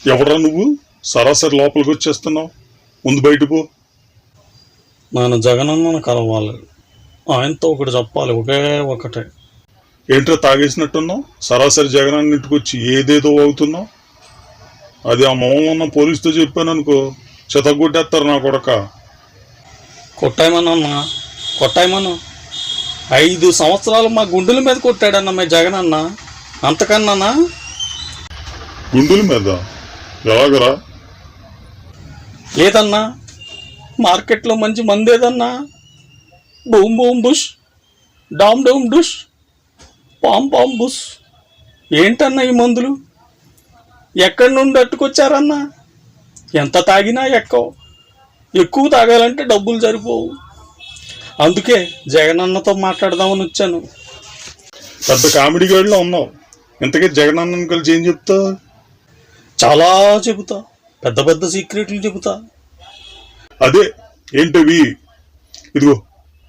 ఎవడ్రా నువ్వు? సరాసరి లోపలికి వచ్చేస్తున్నావు. ముందు బయట పో. నేను జగనన్నను కలవాలి, ఆయనతో ఒకటి చెప్పాలి, ఒకే ఒకటే. ఏంట్రా తాగేసినట్టున్నావు? సరాసరి జగనాన్ని ఇంటికి వచ్చి ఏదేదో అవుతున్నావు. అది ఆ మొహంలో ఉన్న పోలీసుతో చెప్పాను అనుకో, చెతగొట్టేస్తారు నా కొడక. కొట్టాయమన్నా, కొట్టాయమన్నా. 5 సంవత్సరాలు మా గుండెల మీద కొట్టాడన్న మీ జగనన్న. అంతకన్నానా? గుండెల మీద? ఎలాగరా? లేదన్నా, మార్కెట్లో మంచి మందేదన్నా. బూమ్ బూమ్ బుష్, డామ్ డూమ్ డుష్, పామ్ పామ్ బుష్. ఏంటన్నా ఈ మందులు? ఎక్కడి నుండి అట్టుకొచ్చారన్నా? ఎంత తాగినా ఎక్కువ తాగాలంటే డబ్బులు సరిపోవు. అందుకే జగనన్నతో మాట్లాడదామని వచ్చాను. పెద్ద కామెడీ గడిలో ఉన్నావు. ఇంతకీ జగనన్నని కలిసి ఏం చెప్తావు? చాలా చెబుతా, పెద్ద పెద్ద సీక్రెట్లు చెబుతా. అదే ఏంటవి? ఇదిగో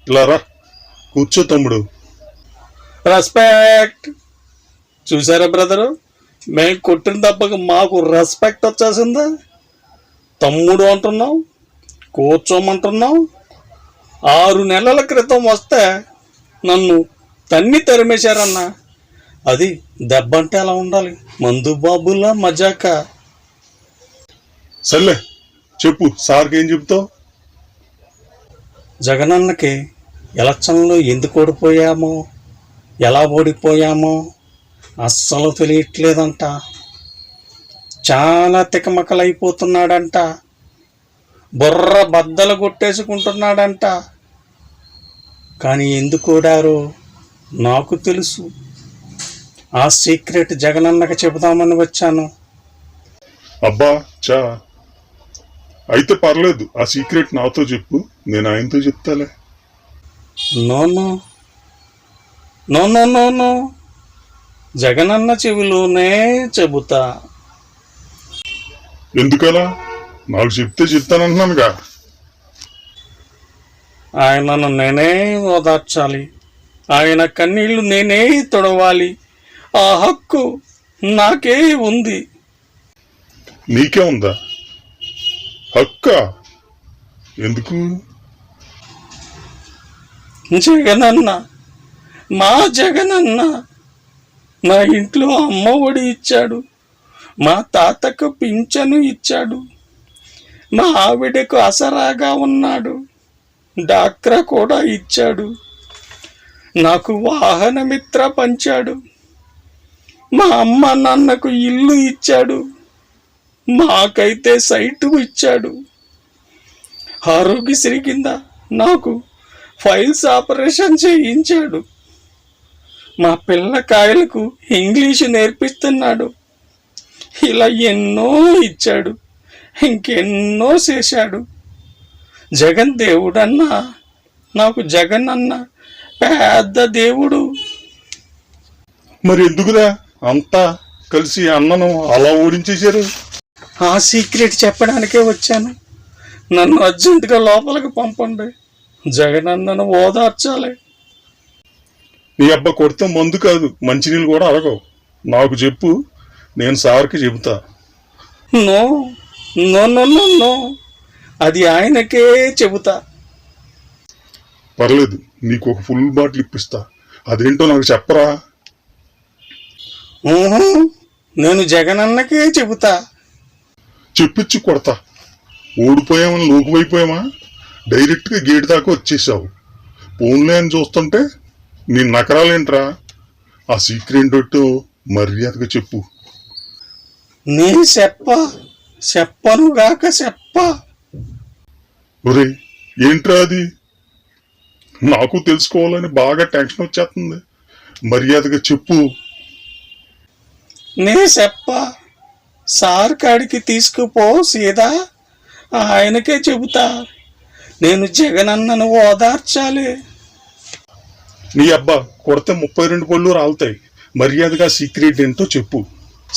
ఇలా రా, కూర్చో తమ్ముడు. రెస్పెక్ట్. చూసారా బ్రదరు, మేము కొట్టిన దెబ్బకి మాకు రెస్పెక్ట్ వచ్చేసిందా? తమ్ముడు అంటున్నావు, కూర్చోమంటున్నావు. 6 నెలల క్రితం వస్తే నన్ను తన్ని తరిమేశారన్నా. అది దెబ్బ అంటే అలా ఉండాలి, మందు బాబులా మజాక. సర్లే చెప్పు, సార్కి ఏం చెప్తావు? జగనన్నకి ఎలక్షన్లో ఎందుకు ఓడిపోయామో, ఎలా ఓడిపోయామో అస్సలు తెలియట్లేదంట. చాలా తికమకలైపోతున్నాడంట, బుర్ర బద్దలు కొట్టేసుకుంటున్నాడంట. కానీ ఎందుకు ఓడారో నాకు తెలుసు. ఆ సీక్రెట్ జగనన్నకి చెబుదామని వచ్చాను. అబ్బా చా, అయితే పర్లేదు, ఆ సీక్రెట్ నాతో చెప్పు, నేను ఆయనతో చెప్తాలే. No no no no no no, జగనన్న చెవిలోనే చెబుతా. ఎందుకలా? నాకు చెప్తే చెప్తానంటున్నానుగా. ఆయనను నేనే ఓదార్చాలి, ఆయన కన్నీళ్లు నేనే తొడవాలి. ఆ హక్కు నాకే ఉంది. నీకే ఉందా హక్క? ఎందుకు? జగనన్న, మా జగనన్న నా ఇంట్లో అమ్మ ఒడి ఇచ్చాడు, మా తాతకు పింఛను ఇచ్చాడు, మా ఆవిడకు ఆసరాగా ఉన్నాడు, డాక్రా కూడా ఇచ్చాడు, నాకు వాహనమిత్ర పంచాడు, మా అమ్మ నాన్నకు ఇల్లు ఇచ్చాడు, మాకైతే సైటు ఇచ్చాడు. ఆరోగ్యశ్రీ కింద నాకు ఫైల్స్ ఆపరేషన్ చేయించాడు, మా పిల్లకాయలకు ఇంగ్లీషు నేర్పిస్తున్నాడు. ఇలా ఎన్నో ఇచ్చాడు, ఇంకెన్నో చేశాడు. జగన్ దేవుడన్నా, నాకు జగన్ అన్న పెద్ద దేవుడు. మరి ఎందుకురా అంతా కలిసి అన్నను అలా ఓడించేశారు? ఆ సీక్రెట్ చెప్పడానికే వచ్చాను. నన్ను అర్జెంటుగా లోపలికి పంపండి, జగన్ అన్నను ఓదార్చాలి. నీ అబ్బా కొడితే మందు కాదు, మంచినీళ్ళు కూడా అడగవు. నాకు చెప్పు, నేను సార్కి చెబుతా. No no no no no, అది ఆయనకే చెబుతా. పర్లేదు, నీకు ఒక ఫుల్ బాటిల్ ఇప్పిస్తా, అదేంటో నాకు చెప్పరా. నేను జగనన్నకే చెబుతా. చెప్పించి కొడతా. ఓడిపోయామని లోకువైపోయామా? డైరెక్ట్గా గేట్ దాకా వచ్చేసావు. ఫోన్లే అని చూస్తుంటే నీ నకరాలేంట్రా? ఆ సీక్రెట్ ఏంటో మర్యాదగా చెప్పు. నీ చెప్పనుగాక చెప్ప. ఒరే ఏంట్రా అది? నాకు తెలుసుకోవాలని బాగా టెన్షన్ వచ్చేస్తుంది. మర్యాదగా చెప్పు. నీ సార్ కాడికి తీసుకుపో సీదా, ఆయనకే చెబుతా. నేను జగనన్నను ఓదార్చాలి. నీ అబ్బా కొడితే 32 పళ్ళు రాలుతాయి. మర్యాదగా సీక్రెట్ ఏంటో చెప్పు.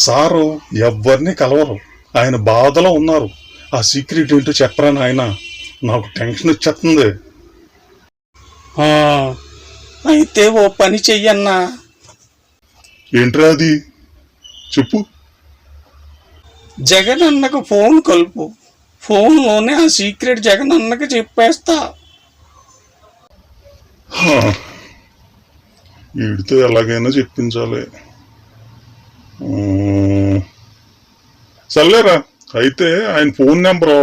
సారు ఎవరిని కలవరు, ఆయన బాధలో ఉన్నారు. ఆ సీక్రెట్ ఏంటో చెప్పరా నాయన, నాకు టెన్షన్ వచ్చేస్తుంది. అయితే ఓ పని చెయ్యన్నా. ఏంట్రా అది? చెప్పు. జగన్ అన్నకు ఫోన్ కలుపు, ఫోన్లోనే ఆ సీక్రెట్ జగన్ అన్నకి చెప్పేస్తా. వీడితో ఎలాగైనా చెప్పించాలి. సర్లేరా, అయితే ఆయన ఫోన్ నెంబరు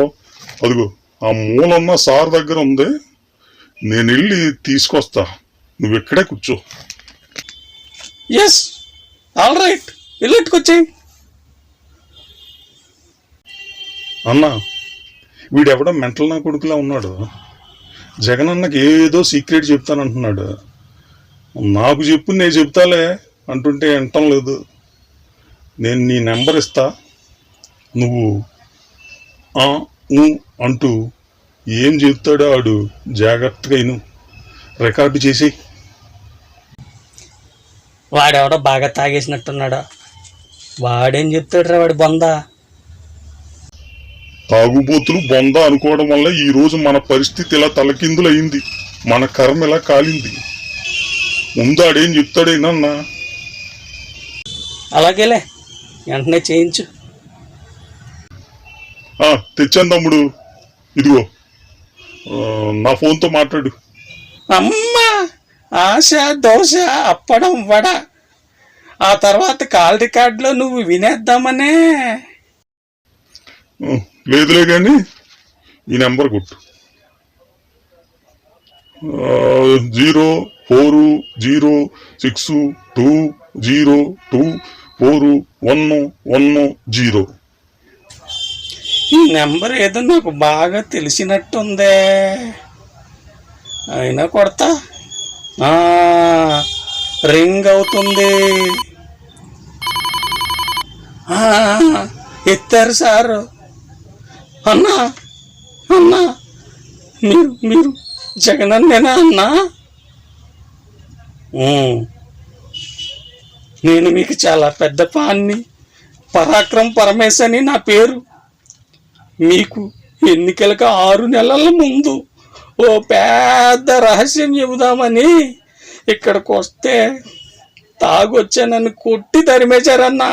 అదిగో ఆ మూలన్న సార్ దగ్గర ఉంది, నేను వెళ్ళి తీసుకొస్తా, నువ్వు ఇక్కడే కూర్చో. ఎస్, ఆల్ రైట్, వెళ్ళెట్టుకొచ్చేయి. అన్నా, వీడెవడో మెంటల్ నా కొడుకులా ఉన్నాడు. జగన్ అన్నకి ఏదో సీక్రెట్ చెప్తానంటున్నాడు. నాకు చెప్పు, నేను చెప్తాలే అంటుంటే వింటం లేదు. నేను నీ నెంబర్ ఇస్తా, నువ్వు అంటూ ఏం చెప్తాడో ఆడు జాగ్రత్తగా ఇను, రికార్డు చేసి. వాడెవడో బాగా తాగేసినట్టున్నాడా? వాడేం చెప్తాడు రా వాడి బొందా? తాగుబోతులు బొంద అనుకోవడం వల్ల ఈ రోజు మన పరిస్థితి ఇలా తలకిందులయ్యింది, మన కర్మ ఇలా కాలింది. ముందు ఆడేం చెప్తాడేనన్నా? అలాగేలే, వెంటనే చేయించు. తెచ్చాను తమ్ముడు, ఇదిగో నా ఫోన్తో మాట్లాడు. అమ్మా, ఆశ దోశ అప్పడం వడ, ఆ తర్వాత కాల్ రికార్డులో నువ్వు వినేద్దామనే. లేదులే కానీ ఈ నెంబర్ కొట్టు, 04062024110. ఈ నెంబర్ ఏదో నాకు బాగా తెలిసినట్టుందే, అయినా కొడతా. రింగ్ అవుతుంది. ఎత్తారు సారు. అన్నా అన్నా, మీరు జగనన్నేనా అన్నా? నేను మీకు చాలా పెద్ద పాన్ని, పరాక్రమ్ పరమేశ్ అని నా పేరు. మీకు ఎన్నికలకు 6 నెలల ముందు ఓ పెద్ద రహస్యం చెబుదామని ఇక్కడికి వస్తే తాగొచ్చా నన్ను కొట్టి తరిమేశారన్నా.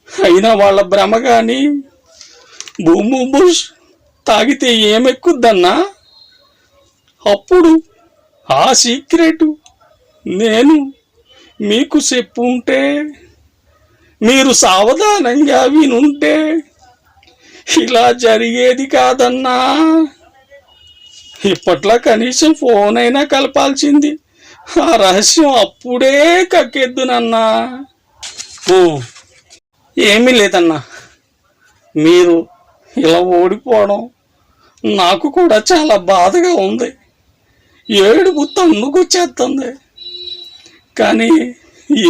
అయినా వాళ్ళ భ్రమ కానీ, భూము బుష్ తాగితే ఏమెక్కుద్దన్నా? అప్పుడు ఆ సీక్రెట్ నేను మీకు చెప్పుంటే, మీరు సావధానంగా వినుంటే ఇలా జరిగేది కాదన్నా. ఇప్పట్లో కనీసం ఫోన్ అయినా కలపాల్సింది, ఆ రహస్యం అప్పుడే కక్కెద్దునన్నా. ఏమీ లేదన్నా, మీరు ఇలా ఓడిపోవడం నాకు కూడా చాలా బాధగా ఉంది. ఏడుపు తన్నుకొచ్చేస్తుంది, కానీ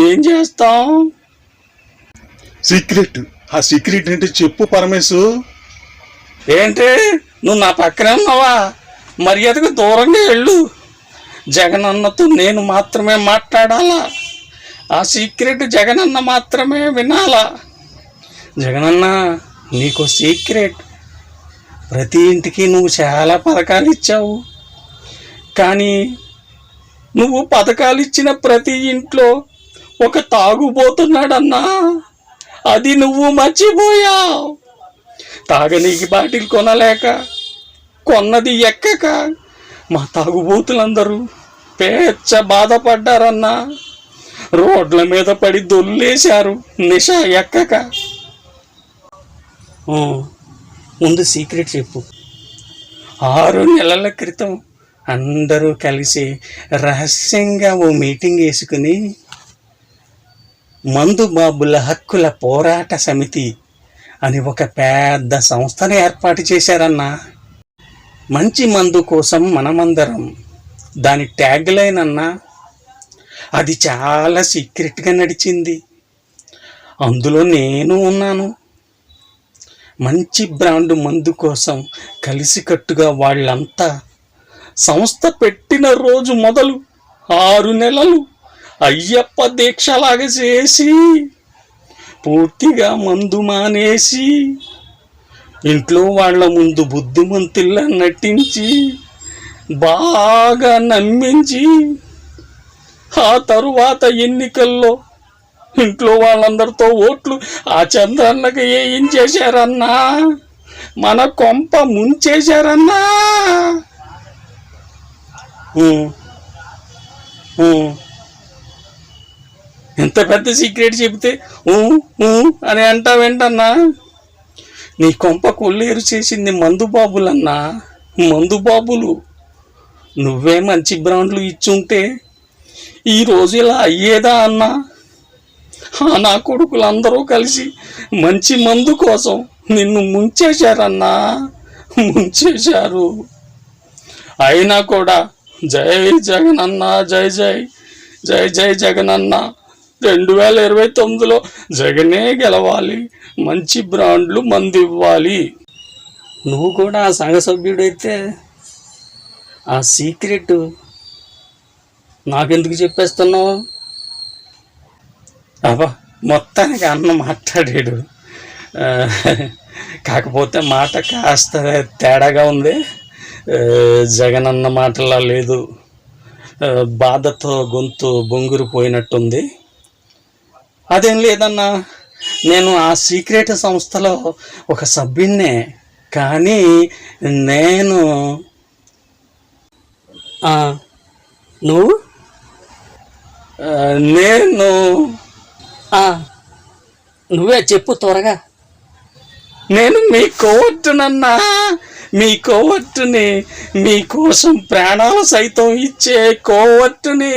ఏం చేస్తాం? సీక్రెట్, ఆ సీక్రెట్ ఏంటి చెప్పు పరమేశ్. ఏంటి, నువ్వు నా పక్కనే ఉన్నావా? మర్యాదకు దూరంగా వెళ్ళు. జగనన్నతో నేను మాత్రమే మాట్లాడాలా, ఆ సీక్రెట్ జగనన్న మాత్రమే వినాలా. జగనన్న, నీకు సీక్రెట్, ప్రతి ఇంటికి నువ్వు చాలా పథకాలు ఇచ్చావు, కానీ నువ్వు పథకాలు ఇచ్చిన ప్రతి ఇంట్లో ఒక తాగుబోతున్నాడన్నా, అది నువ్వు మర్చిపోయావు. తాగనీకి బాటిల్ కొనలేక, కొన్నది ఎక్కక మా తాగుబోతులందరూ పేచ్చ బాధపడ్డారన్నా. రోడ్ల మీద పడి దొల్లేశారు నిష ఎక్కక. ముందు సీక్రెట్ చెప్పు. 6 నెలల క్రితం అందరూ కలిసి రహస్యంగా ఓ మీటింగ్ వేసుకుని మందు బాబుల హక్కుల పోరాట సమితి అని ఒక పెద్ద సంస్థను ఏర్పాటు చేశారన్నా. మంచి మందు కోసం మనమందరం, దాని ట్యాగ్ లైన్ అన్నా. అది చాలా సీక్రెట్గా నడిచింది, అందులో నేను ఉన్నాను. మంచి బ్రాండ్ మందు కోసం కలిసికట్టుగా వాళ్ళంతా సంస్థ పెట్టిన రోజు మొదలు 6 నెలలు అయ్యప్ప దీక్షలాగా చేసి, పూర్తిగా మందు మానేసి, ఇంట్లో వాళ్ళ ముందు బుద్ధిమంతుల్లా నటించి, బాగా నమ్మించి, ఆ తరువాత ఎన్నికల్లో ఇంట్లో వాళ్ళందరితో ఓట్లు ఆ చంద్రన్నకి ఏం చేశారన్నా? మన కొంప ముంచేశారన్నా. ఎంత పెద్ద సీక్రెట్ చెబితే అని అంటావేంటన్నా? నీ కొంప కొల్లేరు చేసింది మందుబాబులన్నా, మందుబాబులు. నువ్వే మంచి బ్రాండ్లు ఇచ్చుంటే ఈరోజు ఇలా అయ్యేదా అన్నా? నా కొడుకులందరూ కలిసి మంచి మందు కోసం నిన్ను ముంచేశారన్నా, ముంచేశారు. అయినా కూడా జై జగనన్న, జై జై జై జై జగనన్న. 2029లో జగనే గెలవాలి, మంచి బ్రాండ్లు మందు ఇవ్వాలి. నువ్వు కూడా ఆ సంఘ సభ్యుడైతే ఆ సీక్రెట్ నాకెందుకు చెప్పేస్తున్నావు? అబ్బా, మొత్తానికి అన్న మాట్లాడాడు. కాకపోతే మాట కాస్త తేడాగా ఉంది. జగనన్న మాటలా లేదు, బాధతో గొంతు బొంగురు పోయినట్టుంది. అదేం లేదన్నా, నేను ఆ సీక్రెట్ సంస్థలో ఒక సభ్యున్నే. కానీ నేను నువ్వు నేను నువ్వే చెప్పు త్వరగా. నేను మీ కోవర్టునన్నా, మీ కోవర్టుని, మీకోసం ప్రాణాలు సైతం ఇచ్చే కోవర్టుని.